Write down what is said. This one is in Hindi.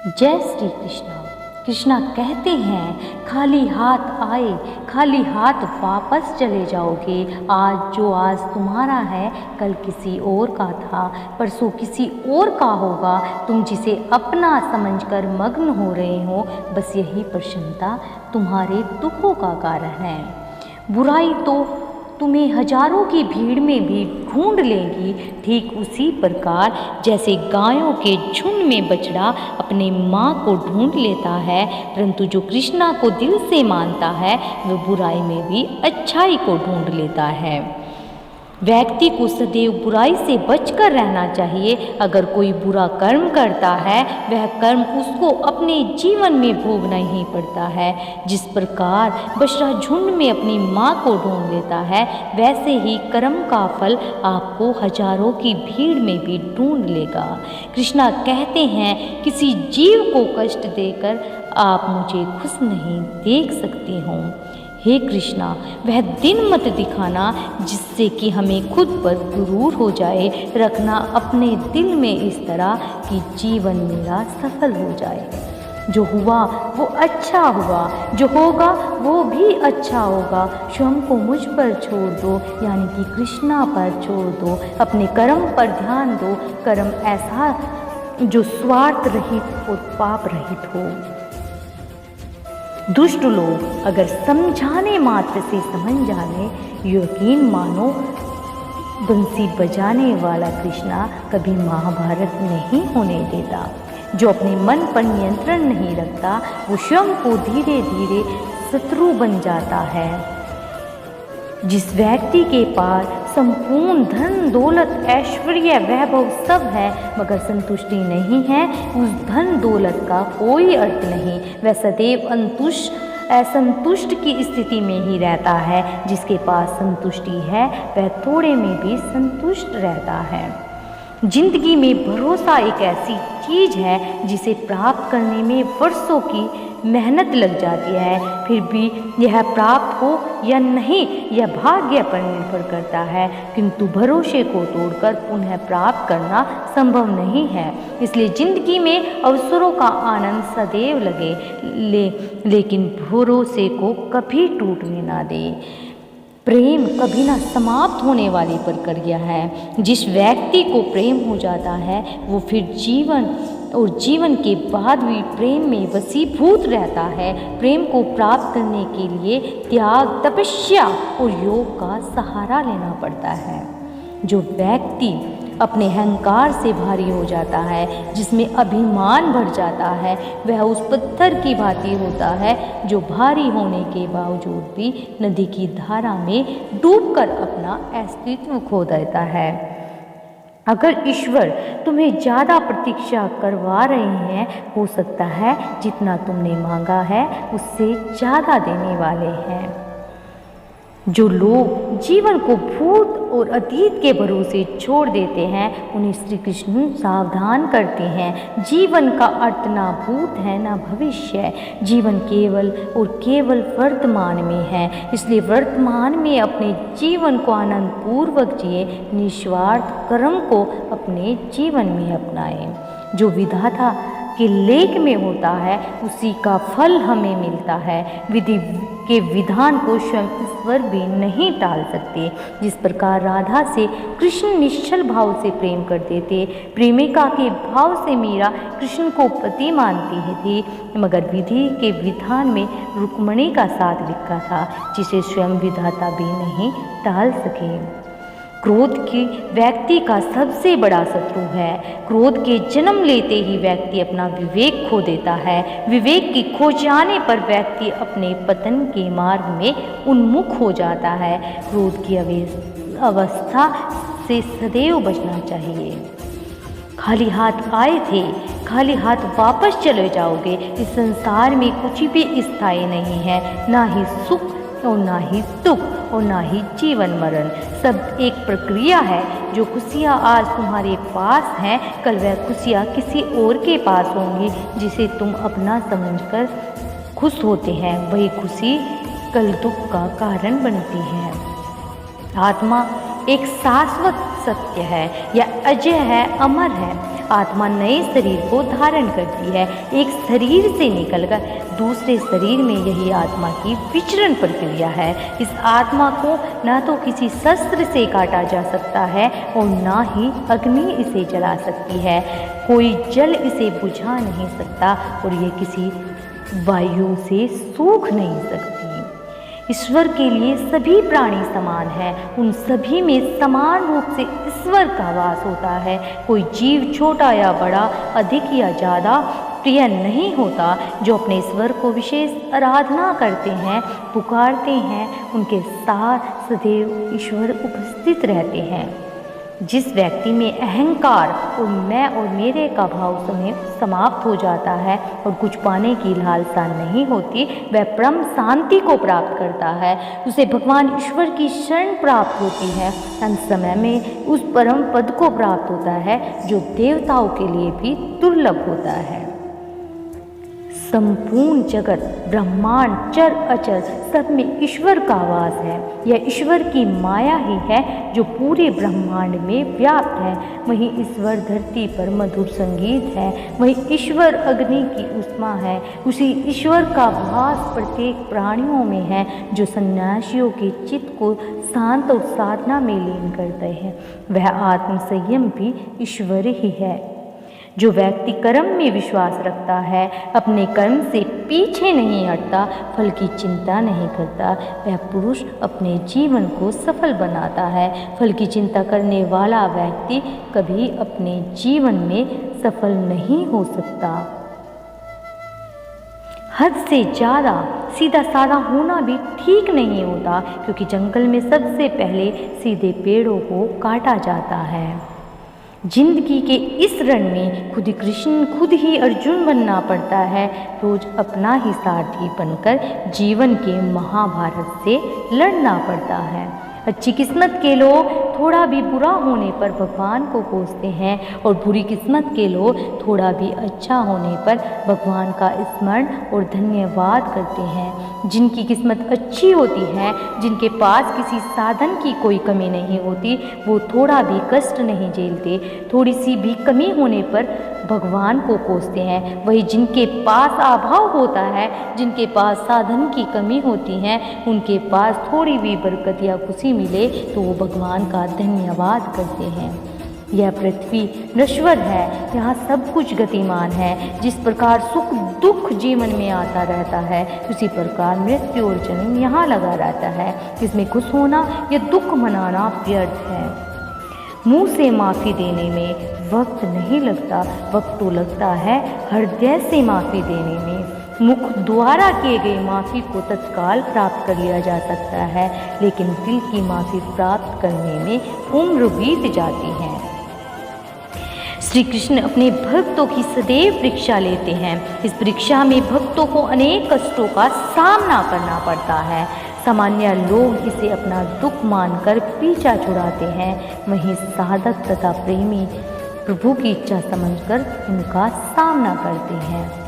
जय श्री कृष्णा। कृष्णा कहते हैं खाली हाथ आए खाली हाथ वापस चले जाओगे। आज तुम्हारा है कल किसी और का था, परसों किसी और का होगा। तुम जिसे अपना समझकर मग्न हो रहे हो, बस यही प्रसन्नता तुम्हारे दुखों का कारण है। बुराई तो तुम्हें हजारों की भीड़ में भी ढूंढ लेगी, ठीक उसी प्रकार जैसे गायों के झुंड में बछड़ा अपने माँ को ढूंढ लेता है, परंतु जो कृष्णा को दिल से मानता है वह बुराई में भी अच्छाई को ढूंढ लेता है। व्यक्ति को सदैव बुराई से बचकर रहना चाहिए। अगर कोई बुरा कर्म करता है, वह कर्म उसको अपने जीवन में भोगना ही पड़ता है। जिस प्रकार बछड़ा झुंड में अपनी माँ को ढूंढ लेता है, वैसे ही कर्म का फल आपको हजारों की भीड़ में भी ढूंढ लेगा। कृष्णा कहते हैं किसी जीव को कष्ट देकर आप मुझे खुश नहीं देख सकते हो। हे कृष्णा, वह दिन मत दिखाना जिससे कि हमें खुद पर गुरूर हो जाए। रखना अपने दिल में इस तरह कि जीवन मेरा सफल हो जाए। जो हुआ वो अच्छा हुआ, जो होगा वो भी अच्छा होगा। स्वयं को मुझ पर छोड़ दो, यानी कि कृष्णा पर छोड़ दो। अपने कर्म पर ध्यान दो। कर्म ऐसा जो स्वार्थ रहित और पाप रहित हो। दुष्ट लोग अगर समझाने मात्र से समझ जाने, यकीन मानो बंसी बजाने वाला कृष्णा कभी महाभारत नहीं होने देता। जो अपने मन पर नियंत्रण नहीं रखता, वो स्वयं को धीरे धीरे शत्रु बन जाता है। जिस व्यक्ति के पास संपूर्ण धन दौलत ऐश्वर्य वैभव सब है, मगर संतुष्टि नहीं है, उस धन दौलत का कोई अर्थ नहीं। वह सदैव असंतुष्ट की स्थिति में ही रहता है। जिसके पास संतुष्टि है वह थोड़े में भी संतुष्ट रहता है। जिंदगी में भरोसा एक ऐसी चीज है जिसे प्राप्त करने में वर्षों की मेहनत लग जाती है, फिर भी यह प्राप्त हो या नहीं यह भाग्य पर निर्भर करता है। किंतु भरोसे को तोड़कर पुनः प्राप्त करना संभव नहीं है। इसलिए जिंदगी में अवसरों का आनंद सदैव लेकिन भरोसे को कभी टूटने ना दे। प्रेम कभी ना समाप्त होने वाली प्रक्रिया है। जिस व्यक्ति को प्रेम हो जाता है वो फिर जीवन के बाद भी प्रेम में वसीभूत रहता है। प्रेम को प्राप्त करने के लिए त्याग, तपस्या और योग का सहारा लेना पड़ता है। जो व्यक्ति अपने अहंकार से भारी हो जाता है, जिसमें अभिमान बढ़ जाता है, वह उस पत्थर की भांति होता है जो भारी होने के बावजूद भी नदी की धारा में डूबकर अपना अस्तित्व खो देता है। अगर ईश्वर तुम्हें ज़्यादा प्रतीक्षा करवा रहे हैं, हो सकता है जितना तुमने मांगा है उससे ज़्यादा देने वाले हैं। जो लोग जीवन को भूत और अतीत के भरोसे छोड़ देते हैं, उन्हें श्री कृष्ण सावधान करते हैं। जीवन का अर्थ ना भूत है ना भविष्य। जीवन केवल और केवल वर्तमान में है। इसलिए वर्तमान में अपने जीवन को आनंद पूर्वक जिए, निस्वार्थ कर्म को अपने जीवन में अपनाएं। जो विधाता के लेख में होता है उसी का फल हमें मिलता है। विधि के विधान को स्वयं ईश्वर भी नहीं टाल सकते। जिस प्रकार राधा से कृष्ण निश्चल भाव से प्रेम करते थे, प्रेमिका के भाव से मीरा कृष्ण को पति मानती थी, मगर विधि के विधान में रुक्मिणी का साथ लिखा था, जिसे स्वयं विधाता भी नहीं टाल सके। क्रोध की व्यक्ति का सबसे बड़ा शत्रु है। क्रोध के जन्म लेते ही व्यक्ति अपना विवेक खो देता है। विवेक की खो जाने पर व्यक्ति अपने पतन के मार्ग में उन्मुख हो जाता है। क्रोध की अवस्था से सदैव बचना चाहिए। खाली हाथ आए थे, खाली हाथ वापस चले जाओगे। इस संसार में कुछ भी स्थायी नहीं है, ना ही सुख और ना ही दुख और ना ही जीवन मरण। सब एक प्रक्रिया है। जो खुशियाँ आज तुम्हारे पास हैं, कल वह खुशियाँ किसी और के पास होंगी। जिसे तुम अपना समझकर खुश होते हैं, वही खुशी कल दुख का कारण बनती है। आत्मा एक शाश्वत सत्य है, यह अजय है, अमर है। आत्मा नए शरीर को धारण करती है। एक शरीर से निकलकर दूसरे शरीर में यही आत्मा की विचरण प्रक्रिया है। इस आत्मा को न तो किसी शस्त्र से काटा जा सकता है और ना ही अग्नि इसे जला सकती है। कोई जल इसे बुझा नहीं सकता और ये किसी वायु से सूख नहीं सकती। ईश्वर के लिए सभी प्राणी समान हैं। उन सभी में समान रूप से ईश्वर का वास होता है। कोई जीव छोटा या बड़ा, अधिक या ज़्यादा प्रिय नहीं होता। जो अपने ईश्वर को विशेष आराधना करते हैं, पुकारते हैं, उनके साथ सदैव ईश्वर उपस्थित रहते हैं। जिस व्यक्ति में अहंकार और मैं और मेरे का भाव समाप्त हो जाता है और कुछ पाने की लालसा नहीं होती, वह परम शांति को प्राप्त करता है। उसे भगवान ईश्वर की शरण प्राप्त होती है। अंत समय में उस परम पद को प्राप्त होता है जो देवताओं के लिए भी दुर्लभ होता है। संपूर्ण जगत, ब्रह्मांड, चर अचर, सब में ईश्वर का वास है। यह ईश्वर की माया ही है जो पूरे ब्रह्मांड में व्याप्त है। वहीं ईश्वर धरती पर मधुर संगीत है। वहीं ईश्वर अग्नि की उष्मा है। उसी ईश्वर का वास प्रत्येक प्राणियों में है जो सन्यासियों के चित्त को शांत और साधना में लीन करते हैं। वह आत्म संयम भी ईश्वर ही है। जो व्यक्ति कर्म में विश्वास रखता है, अपने कर्म से पीछे नहीं हटता, फल की चिंता नहीं करता, वह पुरुष अपने जीवन को सफल बनाता है। फल की चिंता करने वाला व्यक्ति कभी अपने जीवन में सफल नहीं हो सकता। हद से ज़्यादा सीधा साधा होना भी ठीक नहीं होता, क्योंकि जंगल में सबसे पहले सीधे पेड़ों को काटा जाता है। जिंदगी के इस रण में खुद कृष्ण, खुद ही अर्जुन बनना पड़ता है। रोज अपना ही सारथी बनकर जीवन के महाभारत से लड़ना पड़ता है। अच्छी किस्मत के लोग थोड़ा भी बुरा होने पर भगवान को कोसते हैं और बुरी किस्मत के लोग थोड़ा भी अच्छा होने पर भगवान का स्मरण और धन्यवाद करते हैं। जिनकी किस्मत अच्छी होती है, जिनके पास किसी साधन की कोई कमी नहीं होती, वो थोड़ा भी कष्ट नहीं झेलते। थोड़ी सी भी कमी होने पर भगवान को कोसते हैं। वही जिनके पास अभाव होता है, जिनके पास साधन की कमी होती है, उनके पास थोड़ी भी बरकत या खुशी मिले तो वो भगवान का धन्यवाद करते हैं। यह पृथ्वी नश्वर है, यहाँ सब कुछ गतिमान है। जिस प्रकार सुख दुख जीवन में आता रहता है, उसी प्रकार मृत्यु और जन्म यहाँ लगा रहता है। इसमें खुश होना या दुख मनाना व्यर्थ है। मुंह से माफ़ी देने में वक्त नहीं लगता, वक्त तो लगता है हृदय से माफ़ी देने में। मुख द्वारा किए गए माफ़ी को तत्काल प्राप्त कर लिया जा सकता है, लेकिन दिल की माफ़ी प्राप्त करने में उम्र बीत जाती है। श्री कृष्ण अपने भक्तों की सदैव परीक्षा लेते हैं। इस परीक्षा में भक्तों को अनेक कष्टों का सामना करना पड़ता है। सामान्य लोग इसे अपना दुख मानकर पीछा छुड़ाते हैं, वहीं साधक तथा प्रेमी प्रभु की इच्छा समझकर उनका सामना करते हैं।